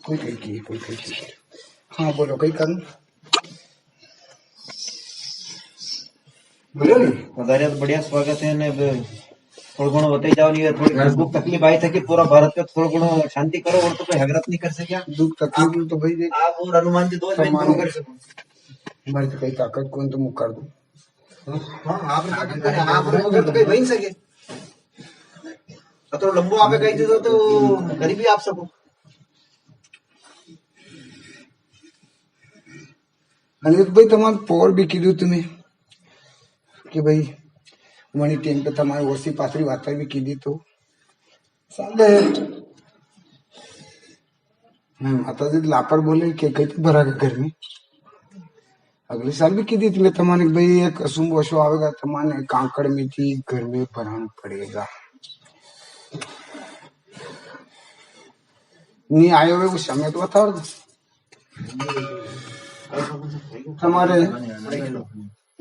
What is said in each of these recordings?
कोई कहीं की कोई कहीं की। हाँ बोलो कहीं कर बोलो नहीं વધારે તો बढ़िया स्वागत है ने थोड़ा घणो बताई जाओ नहीं थोड़ी दुख तकलीफ आई था कि पूरा भारत का थोड़ा घणो शांति करो और तो कोई हगरत नहीं कर सकिया दुख तकलीफ तो भाई देख आप और हनुमान जी दो दिन पूरा कर सको हमारी तो कहीं ताकत कौन तो मुँह कर दूं। हां आप वगैरह तो कहीं बन सके तो लंबो आपे कही दीधो तो गरीबी आप सको अनिरुद्ध भाई તમારે પોર બી કીધું તમે કે ભાઈ મને ટેમ पे તમારે ઓછી પાછળી વાત બી કીધી તો ચાલે માતાજી લાપર बोले કે કઈ ભરા के घर में अगले साल भी की थी मैं तुम्हारे भाई एक असुम वशो आवेगा तुम्हारे कांकड़ में थी घर में भराना पड़ेगा नहीं आए हुए वो समय तो बताओ તમારે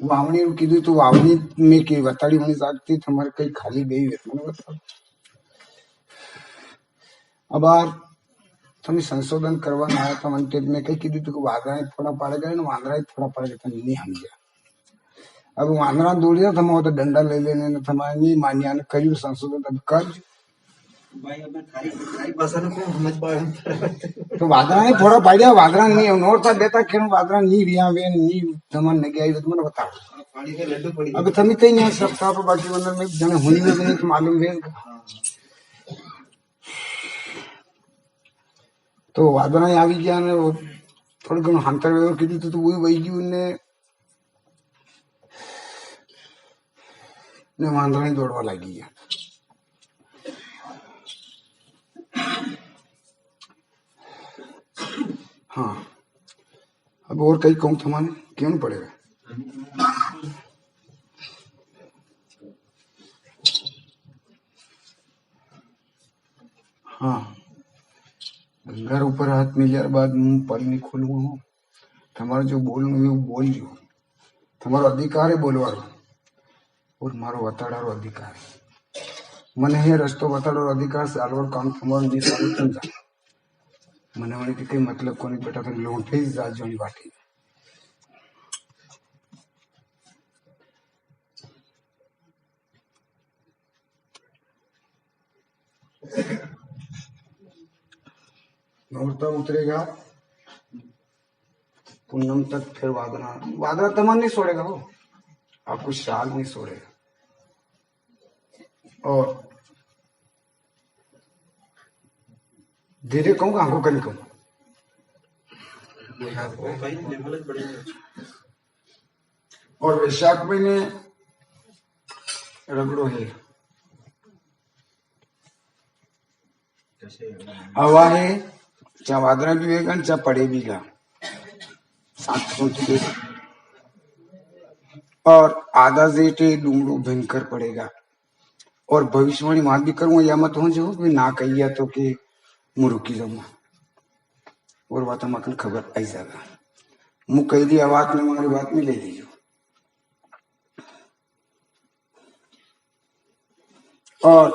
વાવણી કીધું તો વાવણી મેં કે વતાડી મને જાગતી તમારે કઈ ખાલી ગઈ મને બતાવો અબાર તમે સંશોધન કરવાના આવ્યા હતા મને મેં કઈ કીધું હતું કે વાંદરાએ થોડા પાડેગા ને વાંદરાએ થોડા પાડેગા તમે નહીં સમજ્યા अब वांदरा दौड़िया था तो डंडा ले लेने तुम्हारे नहीं मानिया ने कई संशोधन अब कर भाई अब थारी भाषा को समझ पाए तो वादरा ने थोड़ा पाड़िया वादरा नहीं नोरता देता खेण वादरा नहीं रिया वे नहीं तमन ने गया तो મને बताओ पानी के लड्डू पड़ी अब તમે કઈ नहीं सब था बाकी अंदर में जने होनी में नहीं तो मालूम है तो वादरा आ गया ने थोड़ी घणो हांतर व्यवहार कीधुं तो वही वही गયું ने वांदरा दौड़वा लगी गया हाँ अब और कई कहूँ थमाने क्यों नहीं पड़ेगा हाँ घर ऊपर हाथ मिलिया बाद मुंह पल नहीं खोलू हूँ તમારે जो बोलू वो बोलજો તમારો अधिकार है बोलवारो और मारो वताड़ारो अधिकार મને हे रस्तो वताड़ो अधिकार से आलवर काम તમારો नहीं सारू तुम जा મને वणी के कई मतलब कोनी बेटा तो लोटे जा जोनी बाटी नौरता उतरेगा पूनम तक फिर वादना वादना तमन नहीं छोड़ेगा वो आपको शाल नहीं छोड़ेगा और धीरे कहूँ आंखों करी कहूँ और वैशाख महीने रगड़ो है हवा है चाहे वादरा भी वेगा चाहे पड़े भी गा और आधा जेठे डूंगरो भयंकर पड़ेगा और भविष्यवाणी मात भी करूंगा या मत हो जो ना कहिया तो कि मुँह रुकी जाऊंगा और बात हम खबर आई जाएगा मुँह कही दी आवाज में हमारी बात में ले लीजिए और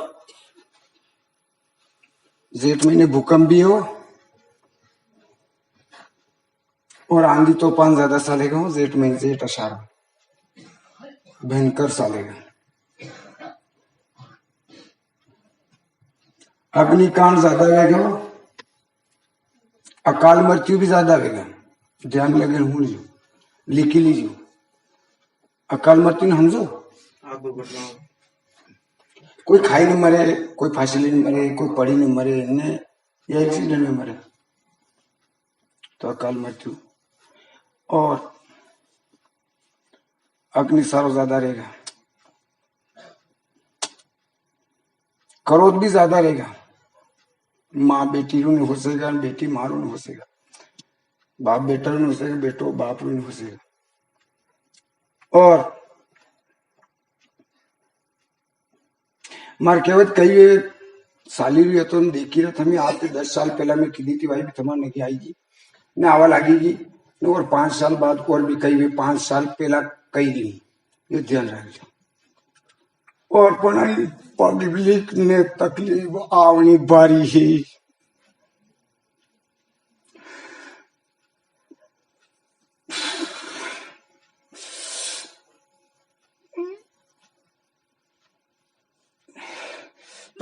जेठ महीने भूकंप भी हो और आंधी तूफान ज्यादा सालेगा हो जेठ महीने जेठ अषाढ़ भयंकर सालेगा अग्निकांड ज्यादा वेगा अकाल मृत्यु भी ज्यादा वेगा ध्यान लगे हूं जो लिखी लीजिए अकाल मृत्यु ने समझो कोई खाई नहीं मरे कोई फांसी नहीं मरे कोई पड़ी नहीं मरे ने या एक्सीडेंट में मरे तो अकाल मृत्यु और अग्नि सारो ज्यादा रहेगा क्रोध भी ज्यादा रहेगा माँ बेटी रू नहीं हो सकेगा बेटी माँ रू नहीं हो सकेगा बाप बेटा रू नहीं हो सकेगा बेटो बाप रू नहीं हो सकेगा और मार कहवत कई साली रही तो देखी रहा था आज से 10 साल पहला मैं कीधी थी भाई तुम्हारे नहीं आएगी ने आवा लगेगी और 5 साल बाद और भी कई 5 साल पहला कई नहीं ये ध्यान रखो और पब्लिक ने तकलीफ आवनी बारी है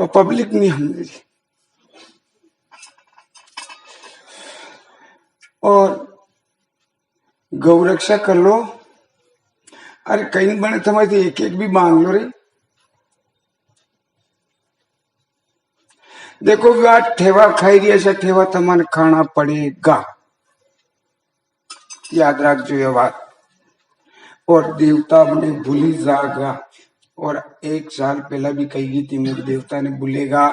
पर पब्लिक नहीं हमने और गौ रक्षा कर लो। अरे कहीं बने तुम्हारी एक एक भी मांग लो रे। देखो आज ठेवा खाई रही ऐसा ठेवा तुम्हारे खाना पड़ेगा, याद रखो ये बात। और देवता अपने भूली जाएगा। और 1 साल पहला भी कही थी मुझे देवता ने भूलेगा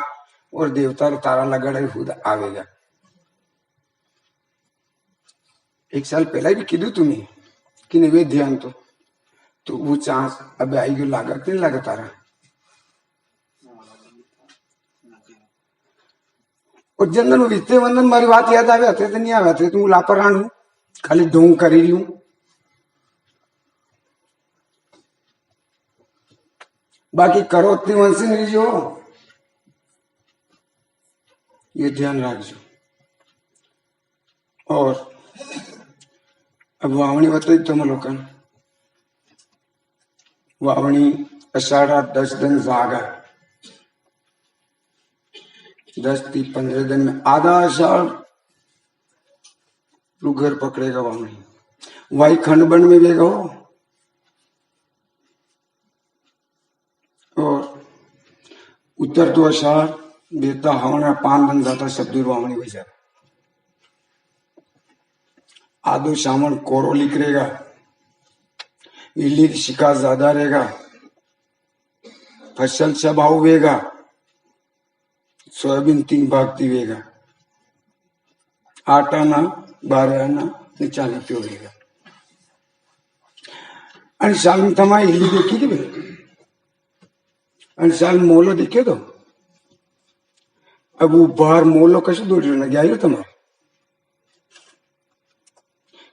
और देवता रो तारा लगड़ खुद आवेगा। 1 साल पहला भी कीधु तुम्हें कि नहीं वे ध्यान तो वो चांस अब आई गयो लागा कि नहीं लागा तारा। और जनरल वित्ते वंदन मारी बात याद आवे थे तो नहीं आवे थे तुम लापरवान हूं खाली ढोंग करी रही हूं। बाकी करो उतनी वंशी नहीं जो ये ध्यान रखो। और अब वावणी बताई तुम लोगन वावणी अषाढ़ा 10 दिन जागा 10 થી 15 दिन में आधा अषाढ़ तू घर पकड़ेगा वावणी वाई खंडबन में गएगा हो। और उत्तर तो अषाढ़ बेता हवना 5 दिन जाता शब्द वावणी हो जाए। आधो सावन कोरो निकलेगा इली शिका ज्यादा रहेगा फसल सब आवेगा सोयाबीन 3 भाग दिवेगा आटा ना 12 आना 40 होगा। અને સાલ તમારે इली देखी थी અને साल मोलो देखे तो अब वो बाहर मोलो कशु दौड़ गया तुम्हारे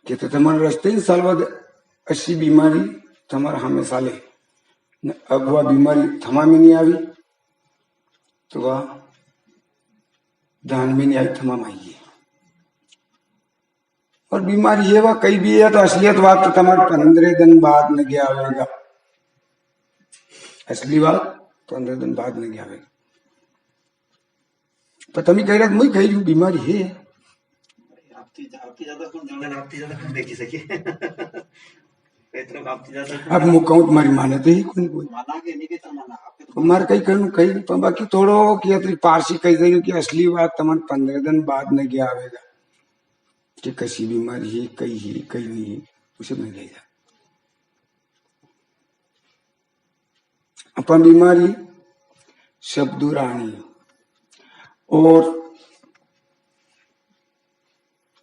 कि तो तुम्हारे रस्ते ही साल बाद अशी बीमारी तुम्हारा हमेशा ले अब वह बीमारी थमा में नहीं आई तो वह धान में नहीं आई थमा में आई है। और बीमारी ये वह कई भी है तो असलियत बात तो तुम्हारे 15 दिन बाद न गया आवेगा। असली बात 15 दिन बाद न गया आवेगा। पर तुम्हें कह रहा मैं कह रही हूँ बीमारी है आपकी ज्यादा कौन देखी सके अब मुकाऊ तुम्हारी माने तो ही कोई कोई माना के नहीं के माना आपके तुम्हारे कहीं कहूँ कहीं पर बाकी थोड़ो कि अतरी पारसी कह देंगे कि असली बात तुम्हारे 15 दिन बाद न गया आवेगा कि कसी बीमारी है कहीं नहीं है उसे नहीं ले जा अपन बीमारी सब दूर आनी और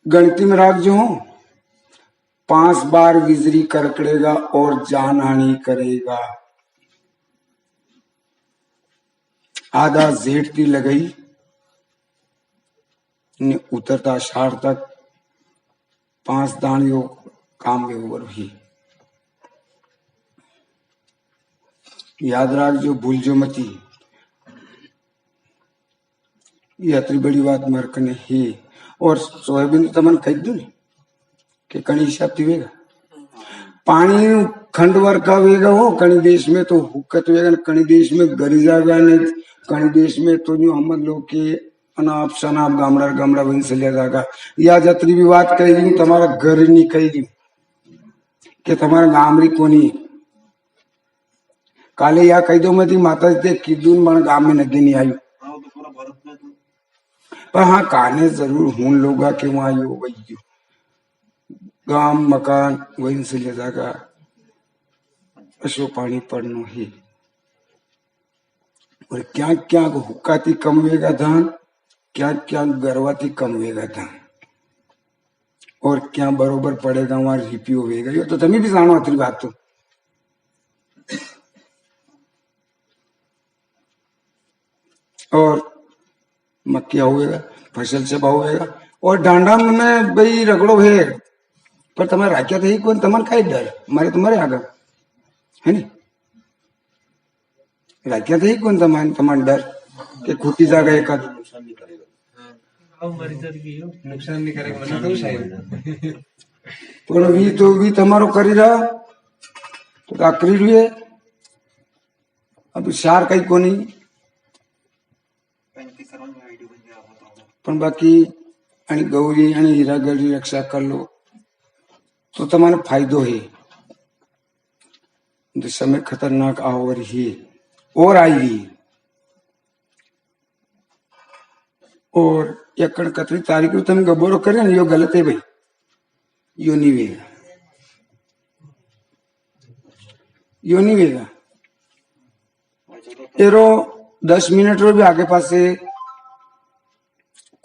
गणती में राग जो 5 बार विजरी करकड़ेगा और जान हानि करेगा। आधा जेठ की लगई ने उतरता अषाढ़ तक 5 दानियों काम में ओवर हुई। याद रख जो भूल जो मती ये अतरी बड़ी बात मरकने ही। और सोयाबीन तो तमन कह दू कि कणी हिसाब थी वेगा पानी खंड वर का वेगा हो कणी देश में तो हुक्कत वेगा कणी देश में गरी जागा नहीं कणी देश में तो जो हम लोग के अनाप शनाप गामड़ा गामड़ा बन से लिया जाएगा। या जतरी भी बात कह रही हूँ तुम्हारा घर नहीं कह रही कि तुम्हारा गामड़ी को नहीं काले या कह दो मैं थी माता जी किदून बन गांव में नदी नहीं आई पर हाँ काने जरूर हूं लोगा कि वहां यो वही गांव मकान वहीं से ले जाएगा अशो पानी पड़नो ही। और क्या क्या हुक्काती कमवेगा धान क्या क्या गरवाती कमवेगा धान और क्या बरोबर पड़ेगा वहां रिपी होगा यो तो तुम्हें भी जानो अतरी बात तो। और मक्किया होगा फसल से भाव होगा और डांडा में भाई रगड़ो है पर तुम्हारे राख्या तो ही कौन तमन का डर मारे तुम्हारे आगे है नी राख्या तो ही कौन तमन डर के खुटी जागा एक नुकसान नहीं करेगा तो शायद पर भी तुम्हारो करी रहा तो आखिरी हुए अब सार कहीं को नहीं પણ બાકી અને ગૌરી અને હીરાગઢની રક્ષા कर लो तो तुम्हारा फायदो है। जो समय खतरनाक और ही और आएगी और एकड़ कतरी तारीख को तुम गबोरो करे ना यो गलत है भाई, यो नहीं वेगा, यो नहीं वेगा। तेरो 10 मिनट रो भी आगे पास से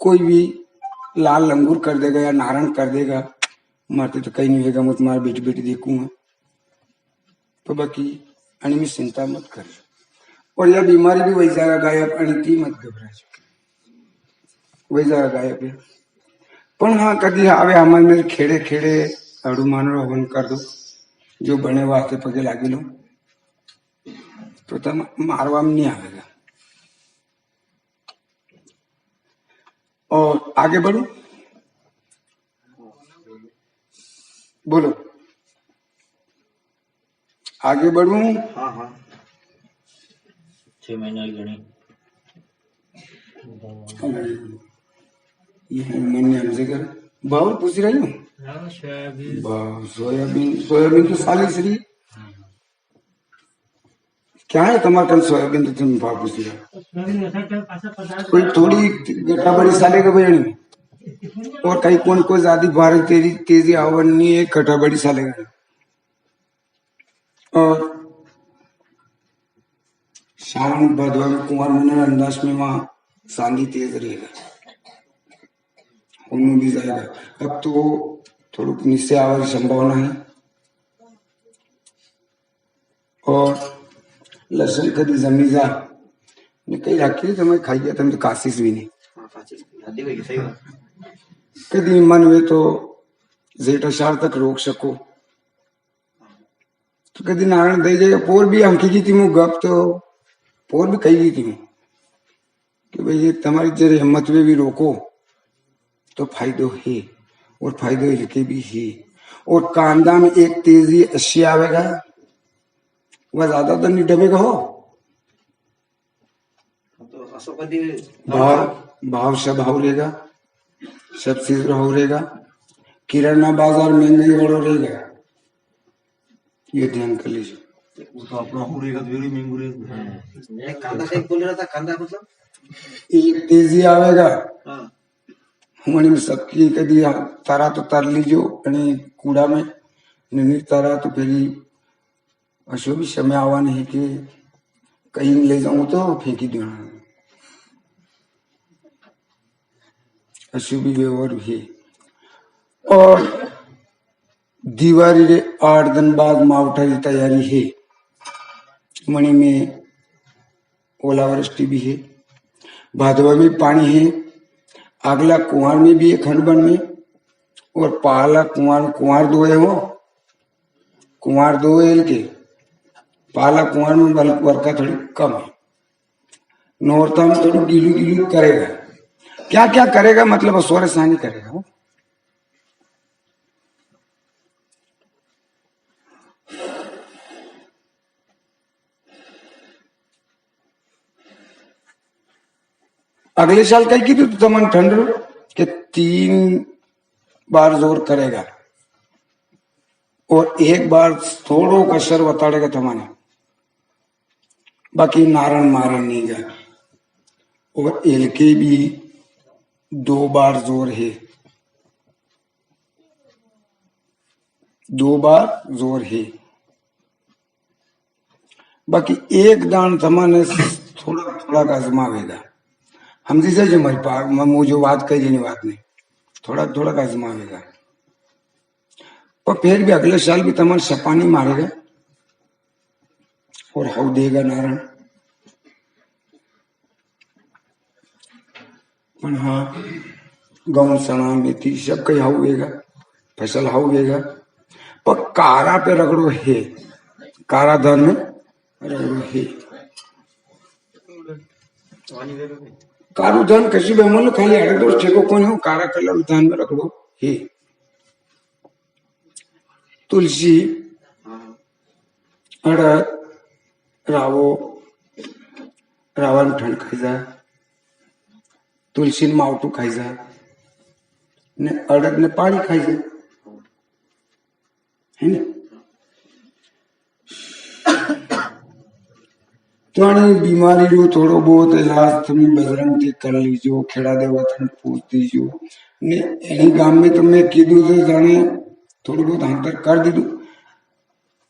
कोई भी लाल लंगूर कर देगा या नारायण कर देगा, मारते तो कहीं नहीं होगा। मैं तुम्हारा बेटी बेटी देखूंगा तो बाकी आणि मी चिंता मत कर। और यह बीमारी भी वही जाएगा गायब, आणि ती मत घबरा, वही जाएगा गायब है। पण हाँ कभी आवे हमारे मेरे खेड़े खेड़े हनुमान हवन कर दो, जो बने वास्ते पगे लागी लो तो तुम मारवा में नहीं आवेगा। और आगे बढ़ो, बोलो आगे बढ़ू। हाँ हाँ 6 महीना की गणी ये मैंने हमसे कर बाबू पूछ रही हूँ। सोयाबीन सोयाबीन तो साली श्री क्या है तुम्हारे कल सोयाबीन तो तुम भाव पूछ रहे कोई थोड़ी गटा बड़ी साले का बयानी और कहीं कौन को ज्यादा बारह तेरी तेजी आवन नहीं है कटा बड़ी साले का। और श्रावण भादवा में कुमार महीना अंदाज में वहां सांदी तेज रहेगा, उनमें भी जाएगा। अब तो थोड़ी नीचे आने की संभावना है। और लहसुन कभी जमी जा कहीं रखी तो मैं खाई गया तुम तो काशिश भी नहीं कभी मन हुए तो जेठ अषाढ़ तक रोक सको तो कभी नारायण दे जाएगा। पोर भी अंकी की थी मैं गप तो पोर भी कही गई थी मैं कि भाई ये तुम्हारी जरा हिम्मत में भी रोको तो फायदो है और फायदो इनके भी है। और कांदा में एक तेजी 80 आवेगा, वह ज्यादा तो नहीं डबेगा हो। भाव भाव सब हाउ रहेगा, सब चीज हो रहेगा। किराना बाजार महंगाई वालों रहेगा, ये ध्यान कर लीजिए। तो अपना हो रहेगा तो भी महंगू रहेगा। कांदा से बोल रहा था, कांदा मतलब एक तेजी आवेगा मणि में सबकी कभी तारा तो तर लीजो कूड़ा में नहीं तारा तो फिर अशो भी समय आवा नहीं कि कहीं ले जाऊं तो फेंकी देना, अशो भी व्यवहार है। और दिवाली रे 8 दिन बाद मावठा की तैयारी है। मणि में ओलावृष्टि भी है, भादवा में पानी है, अगला कुंवर में भी है खंडबन में। और पाला कुंवर कुंवर दोए हो, कुंवर दोए के पाला कुंवर में वर्षा थोड़ी कम है। नौरता में थोड़ी गीलू गीलू करेगा। क्या क्या करेगा मतलब स्वर सानी करेगा वो। अगले साल कही की तो तमन ठंड के 3 बार जोर करेगा और एक बार थोड़ो कसर बताड़ेगा तमाने, बाकी नारण मारण नहीं गया। और एल के भी 2 बार जोर है, 2 बार जोर है। बाकी एक दान तमाने थोड़ा थोड़ा का आजमावेगा। हम जिसे जो मर पा मैं जो बात कही नहीं बात नहीं थोड़ा थोड़ा का आजमावेगा। पर फिर भी अगले साल भी तमाम सपानी मारेगा और हाउ देगा नारायण। पर हाँ गाँव सना मेथी सब कहीं हाउएगा, फसल हाउएगा। पर कारा पे रगड़ो है, कारा धन में रगड़ो है। कारू धन कशी भी अमल खाली अड़दो ठेको कौन हो, कारा कलर धन में रगड़ो है। तुलसी अड़द रावो रावण ठंड खाई जा तुलसी मावटू खाई जा ने अड़द ने पानी खाई जा है ने तो बीमारी रो थोड़ो बहुत इलाज तुम बजरंग थी कर लीजो खेड़ा देवा तुम पूछ दीजो ने एनी गाम में तुमने कीधु तो जाने थोड़ी बहुत अंतर कर दीधु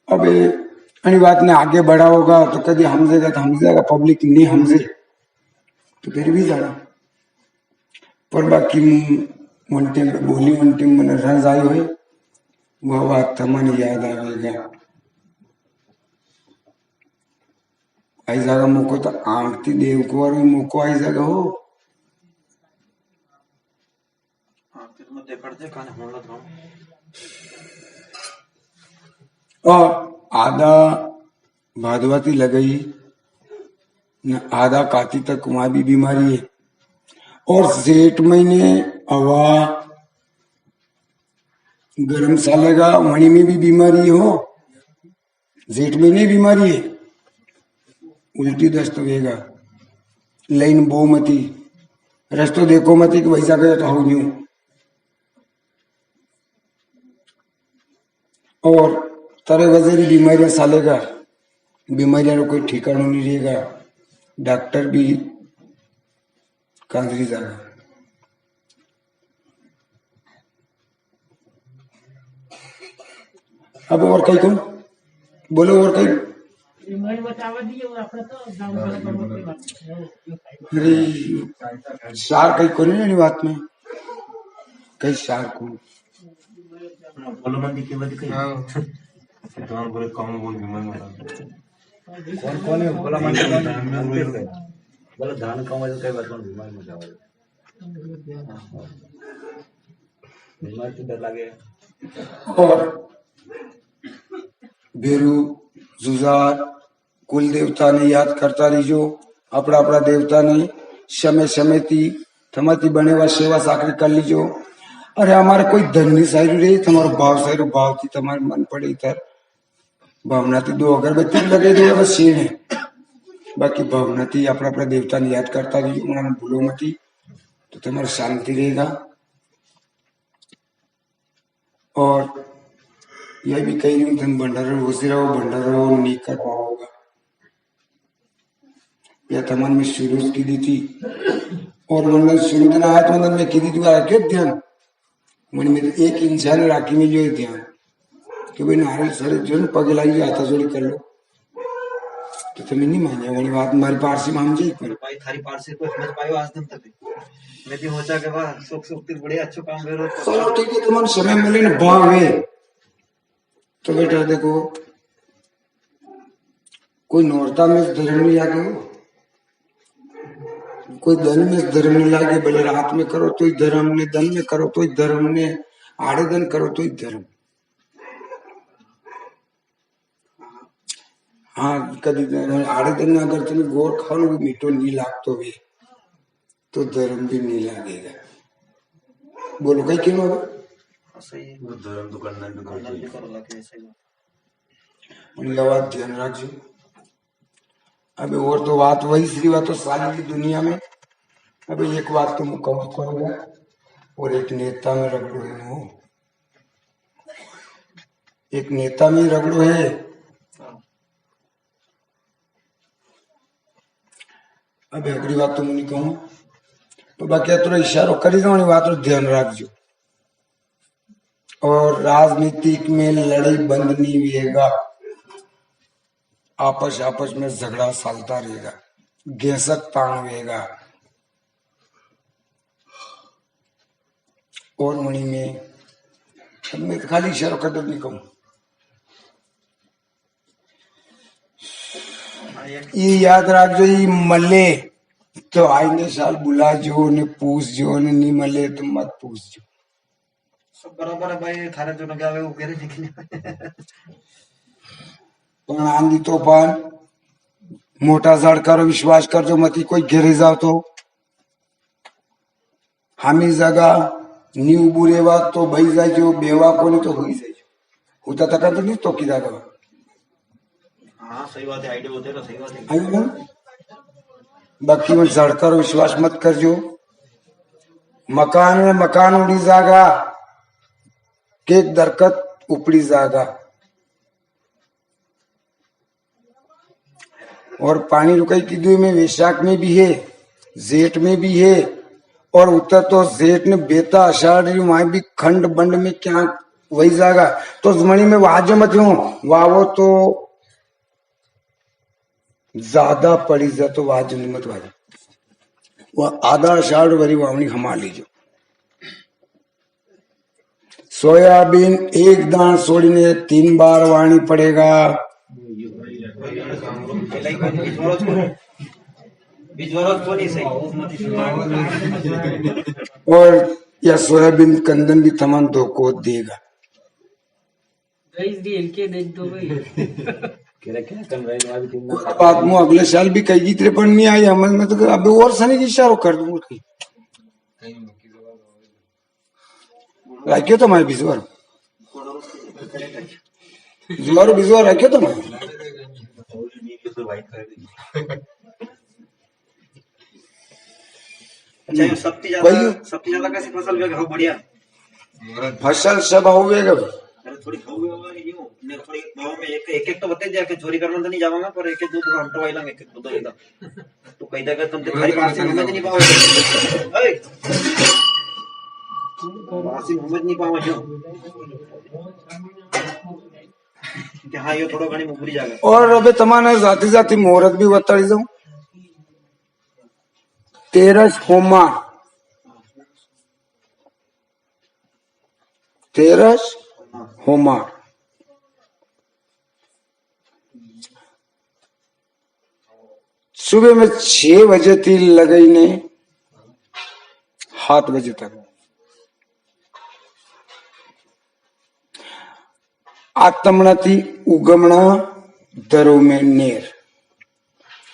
अब एनी बात ने आगे बढ़ा होगा तो कभी हमजेगा तो हमजेगा पब्लिक नहीं हमजे तो फिर भी जाना पर बाकी मंटे बोली मंटे मन रंज आई हुई वह बात तमन याद आवेगा आई जागा मुको तो आंगती देव को और मुको आई जागा हो और आधा भादवाती लगई न आधा काती तक वहां भी बीमारी है और जेठ महीने हवा गर्म सालेगा वहीं में भी बीमारी हो जेठ महीने बीमारी है उल्टी दस्त वेगा लाइन बो मती रस्तो देखो मती कि वैसा गया तो हो न्यू और तारे वजह बीमारियां सालेगा बीमारियां कोई ठिकाना नहीं रहेगा डॉक्टर भी कांदरी जाएगा अब और कहीं कौन बोलो और कहीं अरे सार कहीं कोने नहीं बात में कहीं सार को बोलो मंदी की बात कही तो बोले कौन बोल कौन है बोला मंदी बोला धान कमाए तो कई बात कौन बीमार में जाओ बीमार तो डर लगे और बेरू जुजार कुल देवता ने याद करता रहीजो अपना अपना देवता ने समय समय ती थमाती बने हुआ सेवा साकरी कर लीजो अरे हमारे कोई धन नहीं सारी रही तुम्हारा भाव थी तुम्हारे मन पड़े इधर भावना थी दो अगरबत्ती लगे दो बस सीण है बाकी भावना थी अपना अपना देवता ने याद करता रही उन्होंने भूलो मती तो तुम्हारी शांति रहेगा और यह भी कही नहीं तुम भंडारा घुसी रहो भंडारा नहीं कर पाओगा यह तमन में शुरू की दी थी और मंडल शुरू दिन आया तो मंडल में की दी थी क्या ध्यान मन में एक इंसान राखी में जो ध्यान कि भाई नारियल सर जो पग लाई आता जोड़ी कर लो तो तुम्हें नहीं मानिया वाली बात हमारी पारसी मान जाए पर भाई थारी पारसी को समझ पायो आज दिन तक मैं भी होचा के बाद सुख सुख ती बड़े अच्छो काम करो चलो ठीक है तुम्हारे समय मिले ना भावे तो बेटा देखो कोई नौरता में धर्म नहीं लागे हो कोई धन में धर्म नहीं लागे भले रात में करो तो धर्म ने धन में करो तो धर्म ने आड़े धन करो तो धर्म हाँ कभी आड़े दिन अगर तुम्हें गोर खाओ ना मीठो नहीं लागतो भी तो धर्म भी नहीं लागेगा बोलो कहीं क्यों होगा सही है धर्म तो करना भी करो लगे सही बात ध्यान रखो अबे और तो बात वही श्री बात तो सारी दुनिया में अबे एक बात तो मुकम्मल करूंगा और एक नेता में रगड़ो है एक नेता में रगड़ो है अबे अगली बात तो मुझे कहूँ तो बाकी थोड़ा इशारो करी दो बात तो ध्यान रखो और राजनीतिक में लड़ाई बंद नहीं होगा आपस में झगड़ा चलता रहेगा गेसक ताण रहेगा और मणि में मैं तो खाली इशारो कर दो नहीं कहूँ ये याद रखो ये मले तो आईने साल बुला जो ने पूछ जो ने नहीं मले तो मत पूछ जो सब बराबर है भाई थारे जो लगा हुए वो कह रहे दिखने पण आंधी तूफान मोटा झड़कर विश्वास कर जो मती कोई घेरे जाओ तो हमी जगह न्यू बुरेवा तो भई जाए जो बेवा को नहीं तो हुई जाए होता तक तो नहीं तो की जाएगा हाँ सही बात है आइडिया होते तो सही बात है बाकी में झड़कर विश्वास मत कर जो मकान में मकान उड़ी जागा, केक दरकत उपड़ी जागा। और पानी रुकाई की में वैशाख में भी है, जेठ में भी है, और उत्तर तो जेठ ने बेता आषाढ़ वहां भी खंड बंड में क्या वही जागा। तो जमणी में वाजो मत हूं वावो तो ज्यादा पड़ी जा तो वाजो मत वाजो, वह आधा आषाढ़ वरी वावनी हमा लीजो। सोयाबीन एक दान छोड़ने 3 बार वाणी पड़ेगा। और यह सोयाबीन कंदन भी तमाम धोखो देगा। बात में अगले साल भी कई जीतरे पर नहीं आई हमल में, तो अब और सनी की इशारो कर दूंगा कहीं राखियो तो मैं बिजवर जुआरो बिजवर राखियो तो मैं सबसे ज्यादा कैसी फसल हो बढ़िया फसल सब होवेगा। थोड़ी थोड़ी गाँव में एक तो बता दिया कि चोरी करना तो नहीं जाऊंगा, पर एक दो हम तो वाइला एक दो एकदम तो कई जगह तुम थारी पास समझ नहीं पाओगे, पास समझ नहीं पाओगे जो कि हाँ ये थोड़ा घनी मुगरी जाएगा। और अबे तमाने जाती जाती मुहूर्त भी बताई जाऊं। 13 होमा 13 होमा सुबह में 6 बजे थी लगई ने 7 बजे तक। आतमणा थी उगमणा दरो में नेर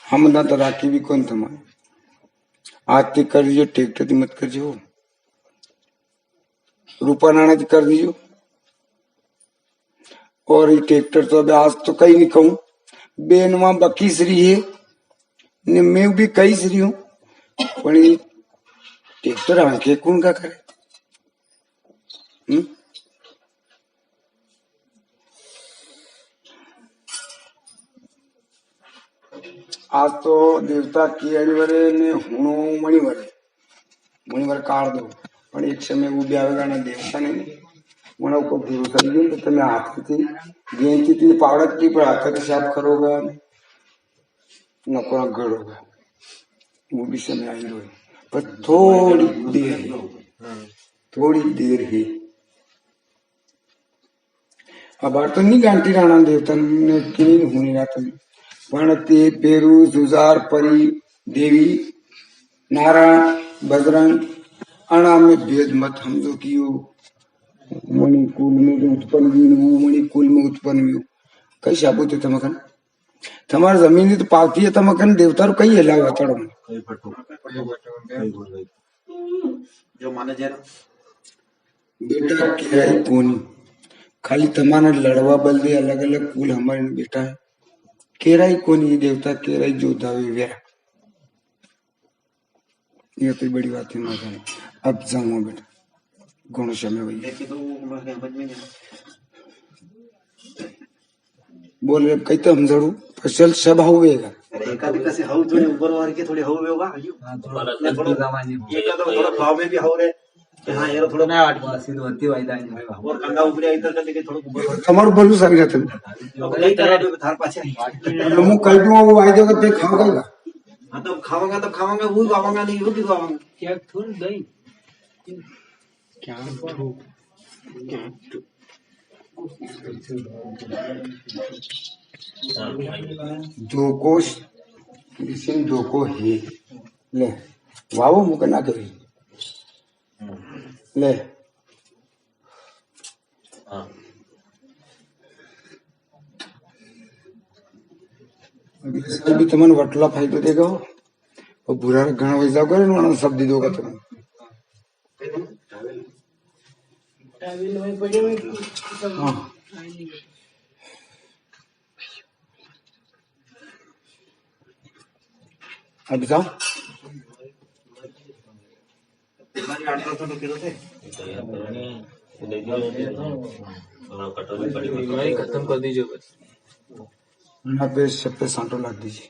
हम ना तो राखी भी कौन तुम्हारे आती कर दीजिए, ट्रैक्टर की मत कर जो रूपा नाना की कर दीजिए। और ये ट्रैक्टर तो अभी आज तो कहीं नहीं कहूं बेनवा बकी श्री है ने मैं भी कई श्री हूं, पर ट्रैक्टर आंखे कौन का करे। आज तो देवता की अणिवरे ने हुणो मणिवर काढ़ दो, पर एक समय वो ब्यावेगा ना देवता ने મને ઉપર ભરોસો નહીં તો તમે હાથથી ગેંચીથી પાવડતથી પણ હાથથી સાફ કરોगा નકોરા ગળોगा, वो भी समय आई रही पर थोड़ी देर है। अब तो नहीं गांटी राणा देवता ने किनी होनी रात में पण ते पेरू जुजार परी देवी नारायण बजरंग अणा में भेद मत समझो कि मणिकुल में जो उत्पन्न हुई मणिकुल में उत्पन्न हुई कई साबुत है तमकन તમારી જમીન તો પાવતી है तमकन देवता रो कई हेला वतड़ो जो माने जरा बेटा केराई कोनी खाली तमाने लड़वा बल दे अलग अलग कुल हमारे बेटा है केराई कोनी देवता केराई जोधावे वेरा ये तो बड़ी बात है ना जाने। अब जाऊंगा बेटा घणो समय वही बोल रहे कई तो हम जड़ू फसल सब होवेगा एकादी कैसे हाउ थोड़ी ऊपर वार के थोड़ी हाउ होगा थोड़ा थोड़ा भाव में भी हाउ रे हां यार थोड़ा ना 8 सीध होती वायदा और गंगा ऊपर इधर करके थोड़ा ऊपर તમારું ભલું સારી જાતે કઈ तरह थार पाछे હું કહી दूं वो वायदे का पे खाओगा हां तो खावांगा वो खावांगा नहीं वो भी खावांगा क्या थोड़ी दही क्या दो कोश विषम दो को है ले वावो मुके ना करी ले अगले भी तमन वटला फायदो देगा और बुरा घना वैसा करे ना सब दे दोगा तुम हाँ अब बीमारी खत्म कर दीजिए बस। यहाँ पे सब पे सांटो लग दीजिए।